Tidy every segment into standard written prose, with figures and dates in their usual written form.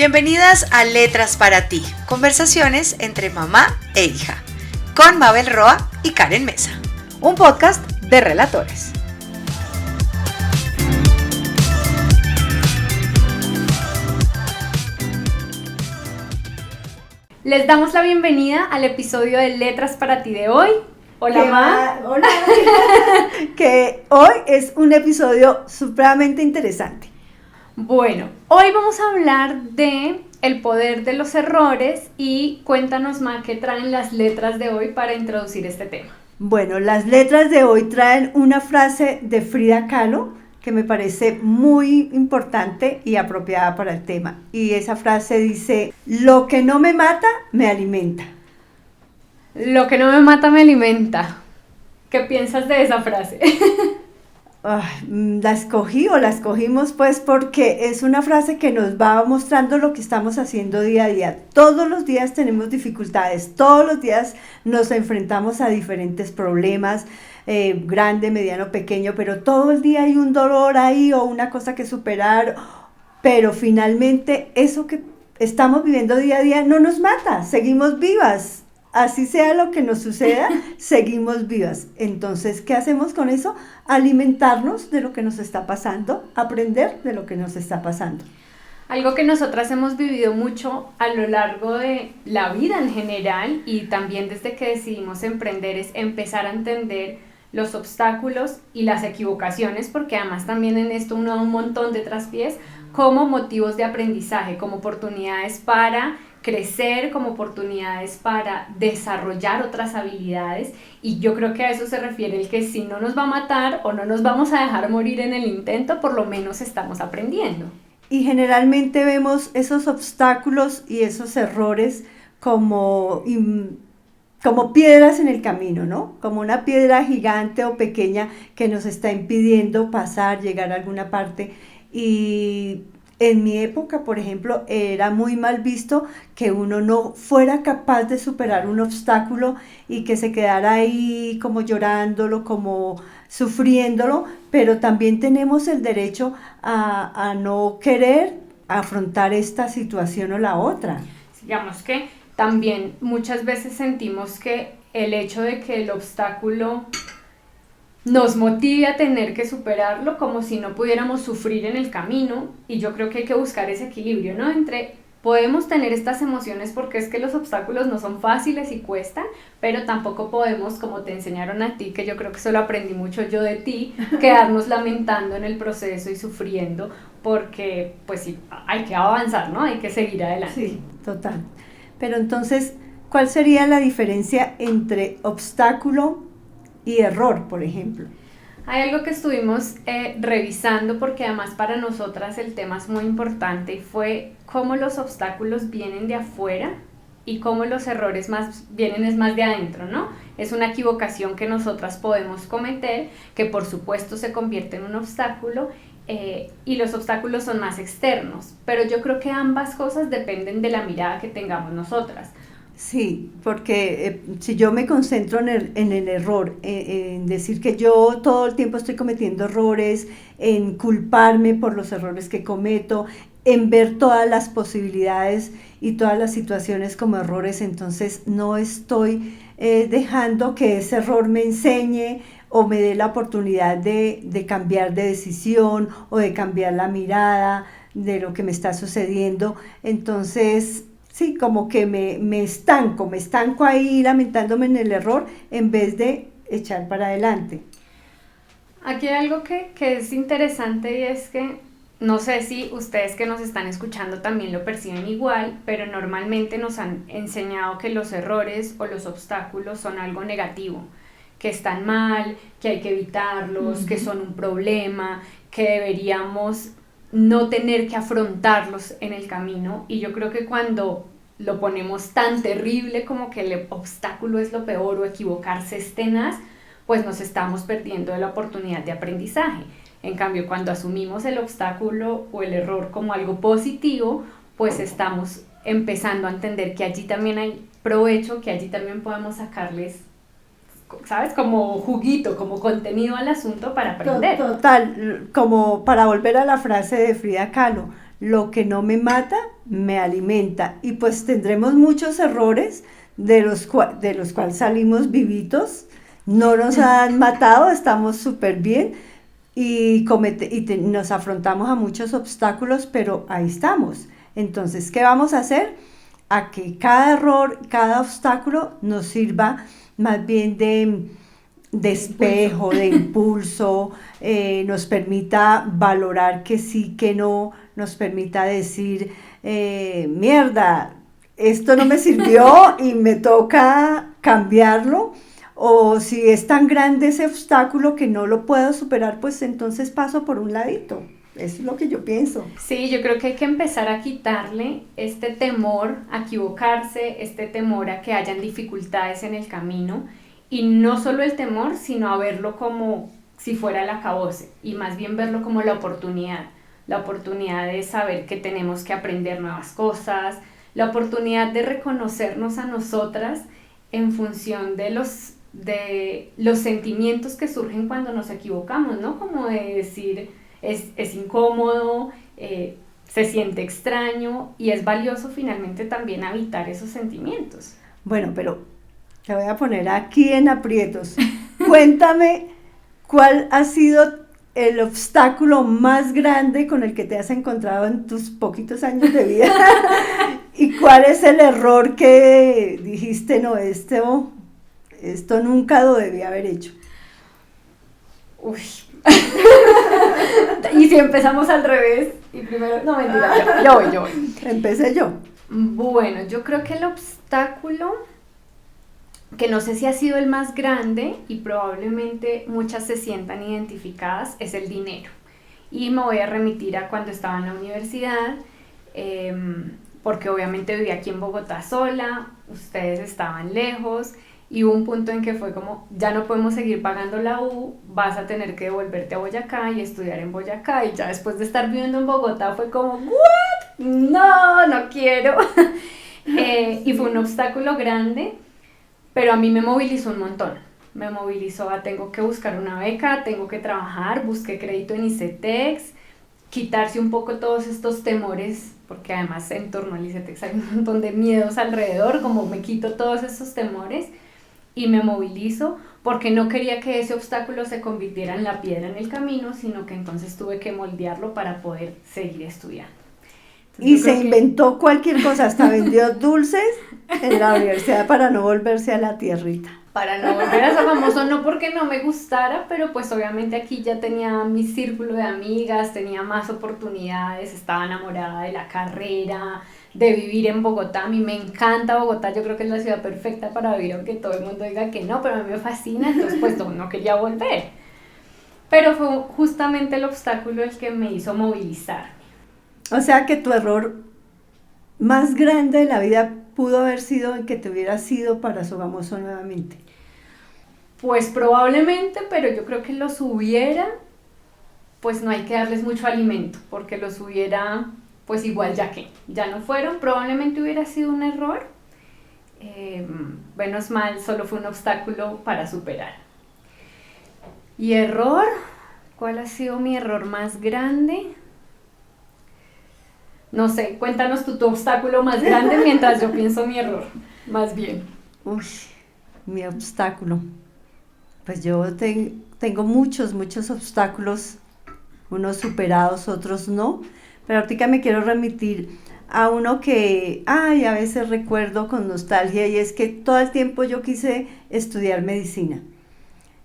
Bienvenidas a Letras para ti, conversaciones entre mamá e hija, con Mabel Roa y Karen Mesa, un podcast de relatores. Les damos la bienvenida al episodio de Letras para ti de hoy. Hola, Ma. Hola. Que hoy es un episodio supremamente interesante. Bueno, hoy vamos a hablar de el poder de los errores y cuéntanos, Ma, qué traen las letras de hoy para introducir este tema. Bueno, las letras de hoy traen una frase de Frida Kahlo que me parece muy importante y apropiada para el tema. Y esa frase dice: lo que no me mata, me alimenta. Lo que no me mata, me alimenta. ¿Qué piensas de esa frase? La escogimos pues porque es una frase que nos va mostrando lo que estamos haciendo día a día. Todos los días tenemos dificultades, todos los días nos enfrentamos a diferentes problemas, grande, mediano, pequeño, pero todo el día hay un dolor ahí o una cosa que superar, pero finalmente eso que estamos viviendo día a día no nos mata, seguimos vivas. Así sea lo que nos suceda, seguimos vivas. Entonces, ¿qué hacemos con eso? Alimentarnos de lo que nos está pasando, aprender de lo que nos está pasando. Algo que nosotras hemos vivido mucho a lo largo de la vida en general y también desde que decidimos emprender es empezar a entender los obstáculos y las equivocaciones, porque además también en esto uno da un montón de traspiés como motivos de aprendizaje, como oportunidades para crecer, como oportunidades para desarrollar otras habilidades, y yo creo que a eso se refiere el que si no nos va a matar o no nos vamos a dejar morir en el intento, por lo menos estamos aprendiendo. Y generalmente vemos esos obstáculos y esos errores como piedras en el camino, ¿no? Como una piedra gigante o pequeña que nos está impidiendo pasar, llegar a alguna parte. Y en mi época, por ejemplo, era muy mal visto que uno no fuera capaz de superar un obstáculo y que se quedara ahí como llorándolo, como sufriéndolo, pero también tenemos el derecho a no querer afrontar esta situación o la otra. Digamos que también muchas veces sentimos que el hecho de que el obstáculo nos motive a tener que superarlo como si no pudiéramos sufrir en el camino, y yo creo que hay que buscar ese equilibrio, ¿no? Entre podemos tener estas emociones porque es que los obstáculos no son fáciles y cuestan, pero tampoco podemos, como te enseñaron a ti, que yo creo que eso lo aprendí mucho yo de ti, quedarnos lamentando en el proceso y sufriendo, porque pues sí, hay que avanzar, ¿no? Hay que seguir adelante. Sí, total. Pero entonces, ¿cuál sería la diferencia entre obstáculo y error, por ejemplo? Hay algo que estuvimos revisando porque además para nosotras el tema es muy importante, y fue cómo los obstáculos vienen de afuera y cómo los errores vienen es más de adentro, ¿no? Es una equivocación que nosotras podemos cometer, que por supuesto se convierte en un obstáculo, y los obstáculos son más externos, pero yo creo que ambas cosas dependen de la mirada que tengamos nosotras. Sí, porque si yo me concentro en el error, en decir que yo todo el tiempo estoy cometiendo errores, en culparme por los errores que cometo, en ver todas las posibilidades y todas las situaciones como errores, entonces no estoy dejando que ese error me enseñe o me dé la oportunidad de cambiar de decisión o de cambiar la mirada de lo que me está sucediendo. Entonces, sí, como que me estanco ahí lamentándome en el error en vez de echar para adelante. Aquí hay algo que es interesante, y es que no sé si ustedes que nos están escuchando también lo perciben igual, pero normalmente nos han enseñado que los errores o los obstáculos son algo negativo, que están mal, que hay que evitarlos, que son un problema, que deberíamos no tener que afrontarlos en el camino. Y yo creo que cuando lo ponemos tan terrible como que el obstáculo es lo peor o equivocarse es tenaz, pues nos estamos perdiendo de la oportunidad de aprendizaje. En cambio, cuando asumimos el obstáculo o el error como algo positivo, pues estamos empezando a entender que allí también hay provecho, que allí también podemos sacarles, ¿sabes? Como juguito, como contenido al asunto para aprender. Total, como para volver a la frase de Frida Kahlo, lo que no me mata, me alimenta. Y pues tendremos muchos errores de los cuales salimos vivitos, no nos han matado, estamos súper bien y nos afrontamos a muchos obstáculos, pero ahí estamos. Entonces, ¿qué vamos a hacer? A que cada error, cada obstáculo nos sirva más bien de espejo, de impulso, nos permita valorar que sí, que no, nos permita decir, mierda, esto no me sirvió y me toca cambiarlo, o si es tan grande ese obstáculo que no lo puedo superar, pues entonces paso por un ladito. Eso es lo que yo pienso. Sí, yo creo que hay que empezar a quitarle este temor a equivocarse, este temor a que hayan dificultades en el camino, y no solo el temor, sino a verlo como si fuera el acabose, y más bien verlo como la oportunidad de saber que tenemos que aprender nuevas cosas, la oportunidad de reconocernos a nosotras en función de los sentimientos que surgen cuando nos equivocamos, ¿no? Como de decir, es incómodo, se siente extraño, y es valioso finalmente también habitar esos sentimientos. Bueno, pero te voy a poner aquí en aprietos. Cuéntame cuál ha sido el obstáculo más grande con el que te has encontrado en tus poquitos años de vida y cuál es el error que dijiste, no, esto nunca lo debí haber hecho. Uy. Y si empezamos al revés y primero, no, mentira, yo voy. Empecé yo. Bueno, yo creo que el obstáculo, que no sé si ha sido el más grande y probablemente muchas se sientan identificadas, es el dinero. Y me voy a remitir a cuando estaba en la universidad, porque obviamente vivía aquí en Bogotá sola, ustedes estaban lejos, y hubo un punto en que fue como, ya no podemos seguir pagando la U, vas a tener que devolverte a Boyacá y estudiar en Boyacá, y ya después de estar viviendo en Bogotá fue como, ¿what? No quiero. Y fue un obstáculo grande, pero a mí me movilizó un montón. Me movilizó a tengo que buscar una beca, tengo que trabajar, busqué crédito en ICETEX, quitarse un poco todos estos temores, porque además en torno al ICETEX hay un montón de miedos alrededor, como me quito todos esos temores y me movilizo, porque no quería que ese obstáculo se convirtiera en la piedra en el camino, sino que entonces tuve que moldearlo para poder seguir estudiando. Entonces, y se inventó cualquier cosa, hasta vendió dulces en la universidad para no volverse a la tierrita. Para no volver a ser famoso, no porque no me gustara, pero pues obviamente aquí ya tenía mi círculo de amigas, tenía más oportunidades, estaba enamorada de la carrera, de vivir en Bogotá. A mí me encanta Bogotá, yo creo que es la ciudad perfecta para vivir, aunque todo el mundo diga que no, pero a mí me fascina, entonces pues no quería volver. Pero fue justamente el obstáculo el que me hizo movilizarme. O sea que tu error más grande de la vida pudo haber sido en que te hubieras ido para Sogamoso nuevamente. Pues probablemente, pero yo creo que los hubiera, pues no hay que darles mucho alimento, porque los hubiera, pues igual ya no fueron, probablemente hubiera sido un error, menos mal, solo fue un obstáculo para superar. ¿Y error? ¿Cuál ha sido mi error más grande? No sé, cuéntanos tu obstáculo más grande mientras yo pienso mi error, más bien. Uy, mi obstáculo. Pues yo tengo muchos obstáculos, unos superados, otros no, pero ahorita me quiero remitir a uno que, a veces recuerdo con nostalgia, y es que todo el tiempo yo quise estudiar medicina.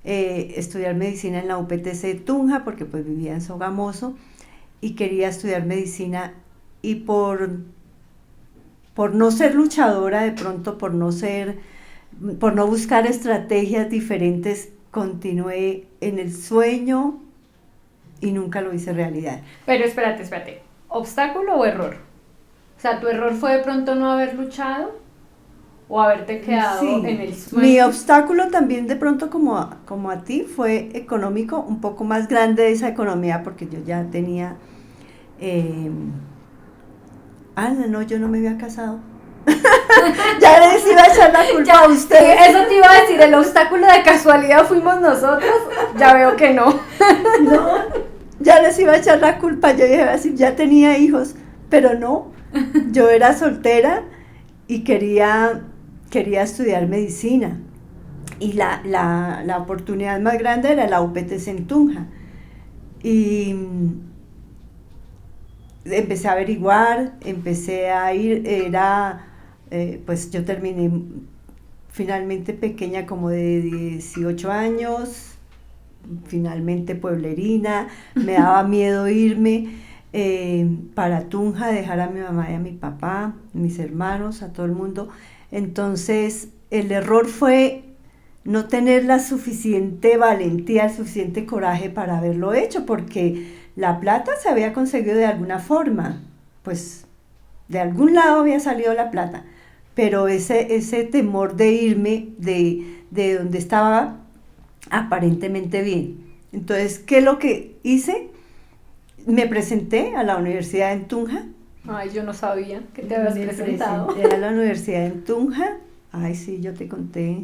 Estudiar medicina en la UPTC Tunja, porque pues vivía en Sogamoso, y quería estudiar medicina. Y por no ser luchadora, de pronto por no buscar estrategias diferentes, continué en el sueño y nunca lo hice realidad. Pero espérate, ¿obstáculo o error? O sea, ¿tu error fue de pronto no haber luchado o haberte quedado en el sueño? Mi obstáculo también de pronto como a ti fue económico, un poco más grande esa economía, porque yo ya tenía... no, yo no me había casado. Ya les iba a echar la culpa a ustedes. Sí, eso te iba a decir, el obstáculo de casualidad fuimos nosotros. Ya veo que no. No, ya les iba a echar la culpa. Yo iba a decir, ya tenía hijos. pero no, yo era soltera y quería estudiar medicina. Y la oportunidad más grande era la UPTC en Tunja. Y empecé a averiguar, empecé a ir, pues yo terminé finalmente pequeña, como de 18 años, finalmente pueblerina, me daba miedo irme para Tunja, dejar a mi mamá y a mi papá, mis hermanos, a todo el mundo. Entonces el error fue no tener la suficiente valentía, el suficiente coraje para haberlo hecho, porque la plata se había conseguido de alguna forma, pues de algún lado había salido la plata, pero ese temor de irme de donde estaba aparentemente bien. Entonces, ¿qué es lo que hice? Me presenté a la universidad en Tunja. Ay, yo no sabía que te habías presentado. Me presenté a la universidad en Tunja. Ay, sí, yo te conté.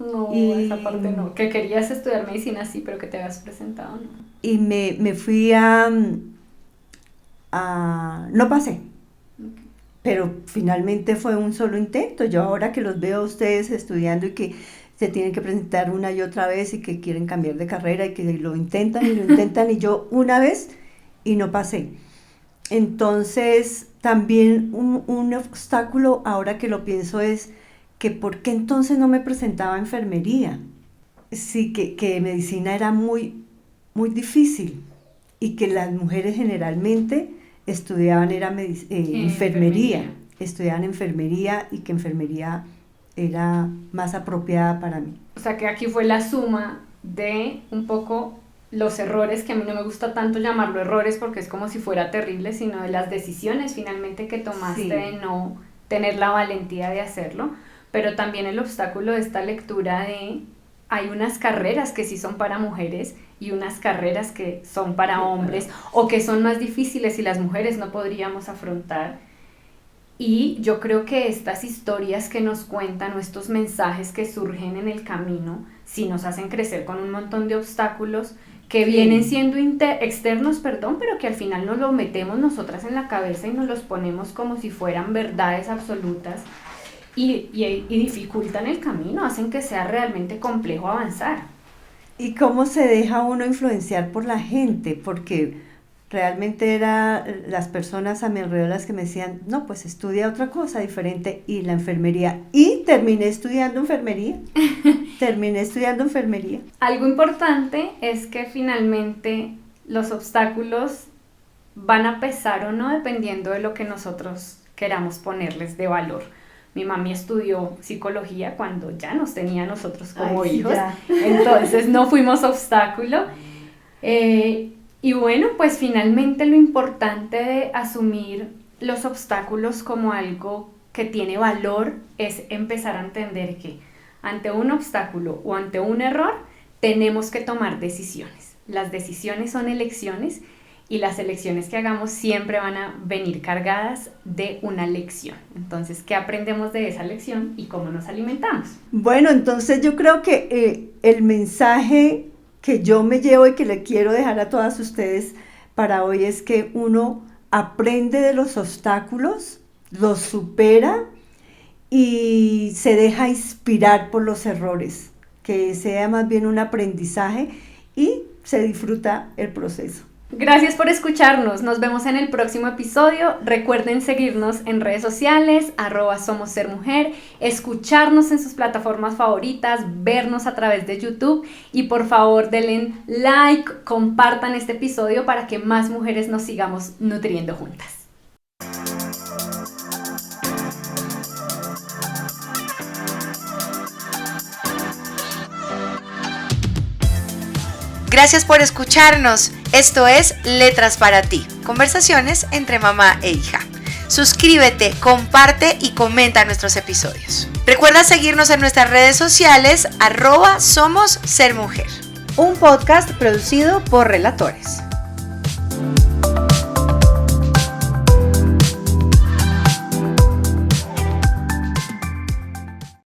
No, esa parte no. Que querías estudiar medicina, sí, pero que te habías presentado, no. Y me fui no pasé. Okay. Pero finalmente fue un solo intento. Yo ahora que los veo a ustedes estudiando y que se tienen que presentar una y otra vez y que quieren cambiar de carrera y que lo intentan y yo una vez y no pasé. Entonces también un obstáculo, ahora que lo pienso, es que ¿por qué entonces no me presentaba a enfermería? Sí, que medicina era muy, muy difícil y que las mujeres generalmente estudiaban enfermería, estudiaban enfermería y que enfermería era más apropiada para mí. O sea que aquí fue la suma de un poco los errores, que a mí no me gusta tanto llamarlo errores porque es como si fuera terrible, sino de las decisiones finalmente que tomaste, sí, de no tener la valentía de hacerlo, pero también el obstáculo de esta lectura de hay unas carreras que sí son para mujeres y unas carreras que son para hombres o que son más difíciles y las mujeres no podríamos afrontar. Y yo creo que estas historias que nos cuentan o estos mensajes que surgen en el camino sí nos hacen crecer con un montón de obstáculos que vienen siendo externos, pero que al final nos lo metemos nosotras en la cabeza y nos los ponemos como si fueran verdades absolutas y dificultan el camino, hacen que sea realmente complejo avanzar. ¿Y cómo se deja uno influenciar por la gente? Porque realmente eran las personas a mi alrededor las que me decían, no, pues estudia otra cosa diferente, y la enfermería. Y terminé estudiando enfermería. Algo importante es que finalmente los obstáculos van a pesar o no dependiendo de lo que nosotros queramos ponerles de valor. Mi mami estudió psicología cuando ya nos tenía a nosotros como hijos, ya. Entonces no fuimos obstáculo. Y bueno, pues finalmente lo importante de asumir los obstáculos como algo que tiene valor es empezar a entender que ante un obstáculo o ante un error tenemos que tomar decisiones. Las decisiones son elecciones y las elecciones que hagamos siempre van a venir cargadas de una lección. Entonces, ¿qué aprendemos de esa lección y cómo nos alimentamos? Bueno, entonces yo creo que el mensaje que yo me llevo y que le quiero dejar a todas ustedes para hoy es que uno aprende de los obstáculos, los supera y se deja inspirar por los errores, que sea más bien un aprendizaje y se disfruta el proceso. Gracias por escucharnos, nos vemos en el próximo episodio. Recuerden seguirnos en redes sociales, @SomosSerMujer, escucharnos en sus plataformas favoritas, vernos a través de YouTube y por favor denle like, compartan este episodio para que más mujeres nos sigamos nutriendo juntas. Gracias por escucharnos. Esto es Letras para ti, conversaciones entre mamá e hija. Suscríbete, comparte y comenta nuestros episodios. Recuerda seguirnos en nuestras redes sociales @SomosSerMujer. Un podcast producido por Relatores.